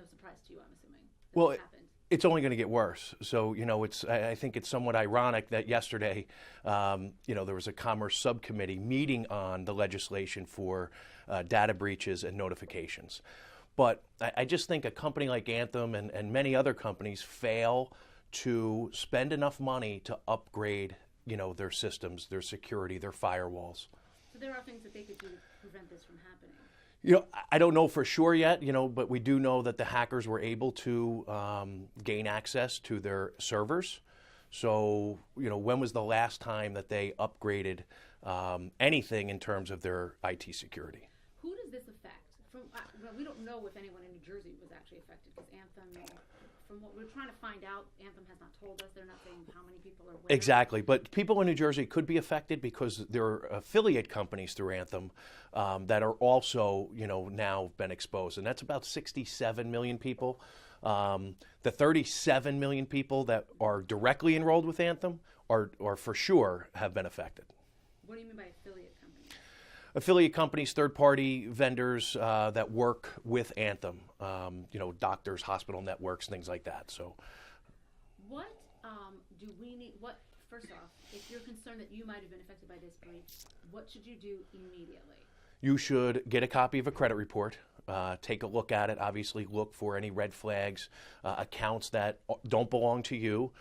no surprise to you, I'm assuming. Well, This happened. it's only going to get worse. So, I think it's somewhat ironic that yesterday, there was a Commerce subcommittee meeting on the legislation for data breaches and notifications. But I just think a company like Anthem and many other companies fail to spend enough money to upgrade, their systems, their security, their firewalls. So there are things that they could do to prevent this from happening. I don't know for sure yet, but we do know that the hackers were able to gain access to their servers. So, when was the last time that they upgraded anything in terms of their IT security? Who does this affect? We don't know if anyone in New Jersey was actually affected because Anthem, from what we're trying to find out, Anthem has not told us. They're not saying how many people are where. Exactly. But people in New Jersey could be affected because there are affiliate companies through Anthem that are also, now been exposed. And that's about 67 million people. The 37 million people that are directly enrolled with Anthem are for sure have been affected. What do you mean by affiliate companies? Affiliate companies, third-party vendors that work with Anthem, doctors, hospital networks, things like that. So, what do we need? First off, if you're concerned that you might have been affected by this breach, what should you do immediately? You should get a copy of a credit report. Take a look at it. Obviously, look for any red flags, accounts that don't belong to you,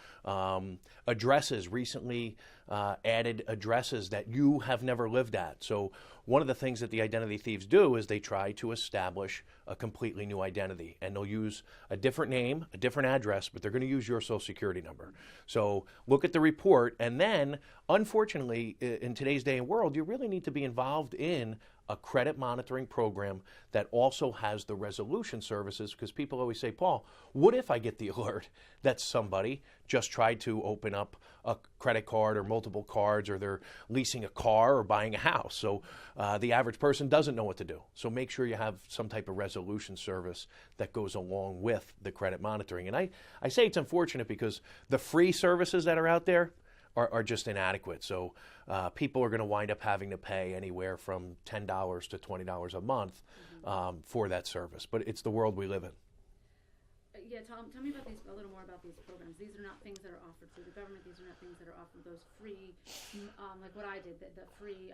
addresses, recently added addresses that you have never lived at. So one of the things that the identity thieves do is they try to establish a completely new identity, and they'll use a different name, a different address, but they're going to use your social security number. So look at the report, and then, unfortunately, in today's day and world, you really need to be involved in a credit monitoring program that also has the resolution services, because people always say, Paul, what if I get the alert that somebody just tried to open up a credit card or multiple cards, or they're leasing a car or buying a house? So the average person doesn't know what to do. So make sure you have some type of resolution service that goes along with the credit monitoring. And I say it's unfortunate because the free services that are out there are just inadequate. So people are going to wind up having to pay anywhere from $10 to $20 a month for that service. But it's the world we live in. Yeah, Tom, tell me about a little more about these programs. These are not things that are offered through the government. These are not things that are offered those free, like what I did, the free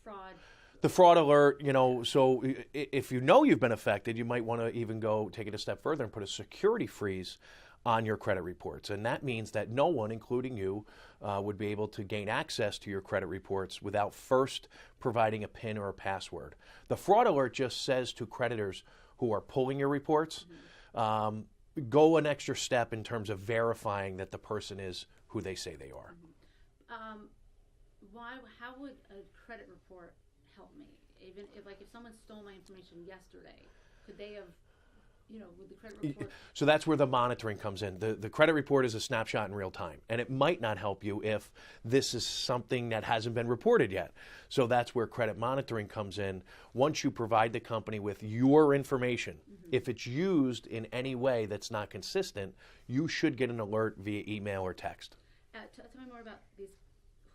fraud. The fraud alert, so if you know you've been affected, you might want to even go take it a step further and put a security freeze on your credit reports. And that means that no one, including you, would be able to gain access to your credit reports without first providing a PIN or a password. The fraud alert just says to creditors who are pulling your reports, go an extra step in terms of verifying that the person is who they say they are. How would a credit report help me? Even if someone stole my information yesterday, could they have, with the credit report? So that's where the monitoring comes in. The credit report is a snapshot in real time, and it might not help you if this is something that hasn't been reported yet. So that's where credit monitoring comes in. Once you provide the company with your information, if it's used in any way that's not consistent, you should get an alert via email or text. Tell me more about these.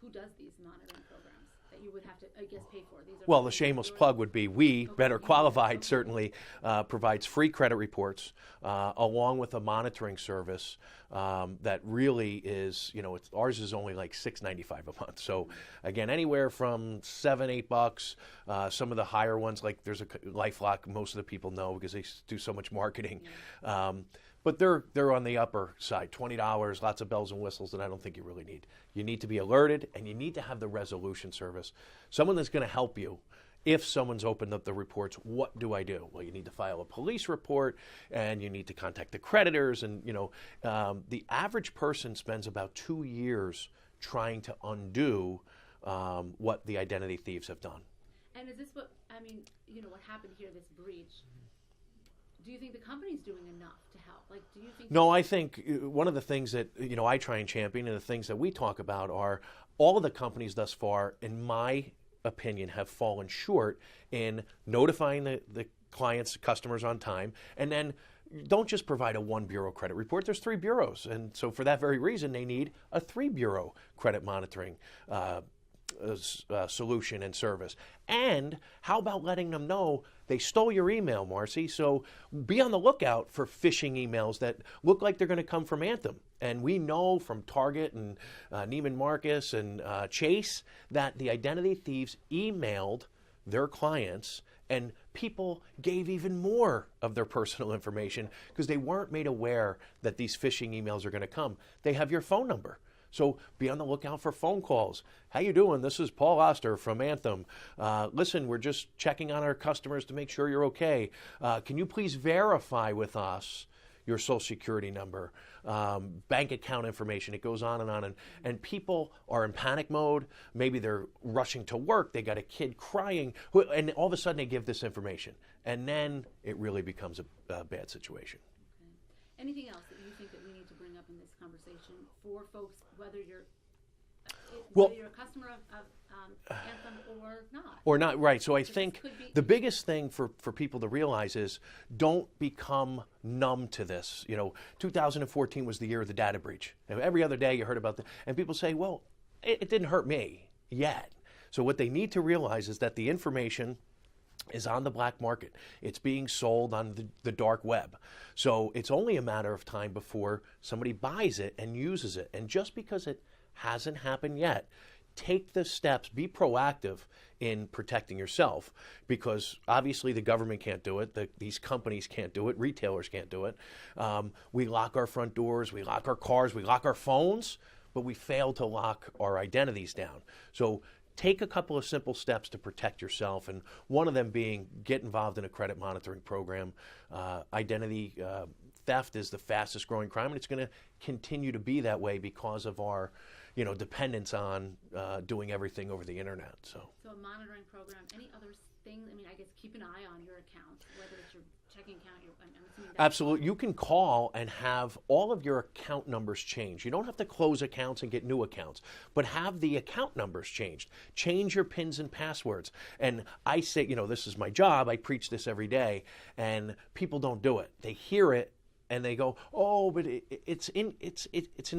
Who does these monitoring programs that you would have to, I guess, pay for? Well, the shameless plug would be we, Better Qualified, certainly provides free credit reports along with a monitoring service that really is, ours is only like $6.95 a month. So again, anywhere from $7-8. Some of the higher ones, like there's a LifeLock, most of the people know because they do so much marketing. But they're on the upper side, $20, lots of bells and whistles that I don't think you really need. You need to be alerted, and you need to have the resolution service. Someone that's going to help you. If someone's opened up the reports, what do I do? Well, you need to file a police report, and you need to contact the creditors. And, the average person spends about 2 years trying to undo what the identity thieves have done. And is this what happened here, this breach? Do you think the company's doing enough to help? Do you think? No, I think one of the things that I try and champion, and the things that we talk about, are all of the companies thus far, in my opinion, have fallen short in notifying the clients, customers on time, and then don't just provide a one bureau credit report. There's 3 bureaus, and so for that very reason, they need a 3 bureau credit monitoring solution and service. And how about letting them know they stole your email, Marcy? So be on the lookout for phishing emails that look like they're going to come from Anthem. And we know from Target and Neiman Marcus and Chase that the identity thieves emailed their clients, and people gave even more of their personal information because they weren't made aware that these phishing emails are going to come. They have your phone number. So be on the lookout for phone calls. How you doing? This is Paul Oster from Anthem. Listen, we're just checking on our customers to make sure you're okay. Can you please verify with us your social security number, bank account information? It goes on. And people are in panic mode. Maybe they're rushing to work. They got a kid crying. And all of a sudden they give this information. And then it really becomes a bad situation. Anything else that you think that we need to bring up in this conversation for folks, whether you're a customer of Anthem or not? Or not, right. So I think the biggest thing for people to realize is don't become numb to this. 2014 was the year of the data breach. And every other day you heard about and people say, well, it didn't hurt me yet. So what they need to realize is that the information is on the black market. It's being sold on the dark web. So it's only a matter of time before somebody buys it and uses it. And just because it hasn't happened yet, take the steps, be proactive in protecting yourself, because obviously the government can't do it, these companies can't do it, retailers can't do it. We lock our front doors, we lock our cars, we lock our phones, but we fail to lock our identities down. So take a couple of simple steps to protect yourself, and one of them being get involved in a credit monitoring program. Identity theft is the fastest growing crime, and it's going to continue to be that way because of our dependence on doing everything over the internet. So a monitoring program, any other thing? I mean, I guess keep an eye on your account, whether it's your checking account. I'm assuming that's absolutely. You can call and have all of your account numbers changed. You don't have to close accounts and get new accounts, but have the account numbers changed. Change your PINs and passwords. And I say, this is my job. I preach this every day, and people don't do it. They hear it and they go, oh, but it's an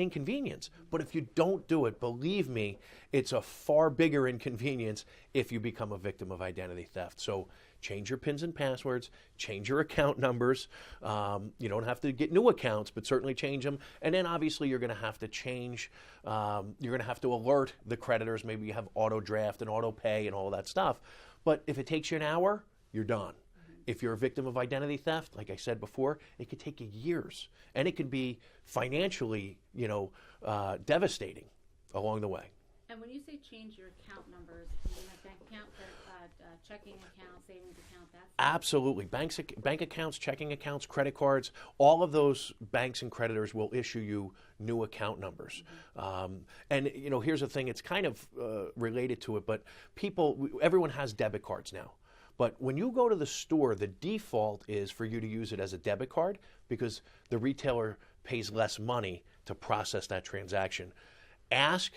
inconvenience. But if you don't do it, believe me, it's a far bigger inconvenience if you become a victim of identity theft. So change your PINs and passwords, change your account numbers. You don't have to get new accounts, but certainly change them. And then obviously you're going to have to change, you're going to have to alert the creditors. Maybe you have auto draft and auto pay and all that stuff. But if it takes you an hour, you're done. If you're a victim of identity theft, like I said before, it could take you years, and it could be financially, devastating along the way. And when you say change your account numbers, you have bank account, checking account, savings account, that's... Absolutely. Bank accounts, checking accounts, credit cards, all of those banks and creditors will issue you new account numbers. Mm-hmm. And here's the thing, it's kind of related to it, but everyone has debit cards now. But when you go to the store, the default is for you to use it as a debit card because the retailer pays less money to process that transaction. Ask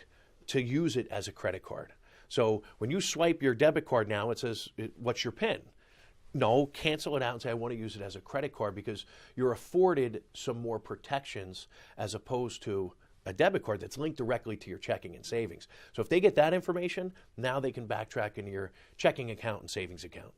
to use it as a credit card. So when you swipe your debit card now, it says, what's your PIN? No, cancel it out and say, I want to use it as a credit card, because you're afforded some more protections as opposed to a debit card that's linked directly to your checking and savings. So if they get that information, now they can backtrack into your checking account and savings account.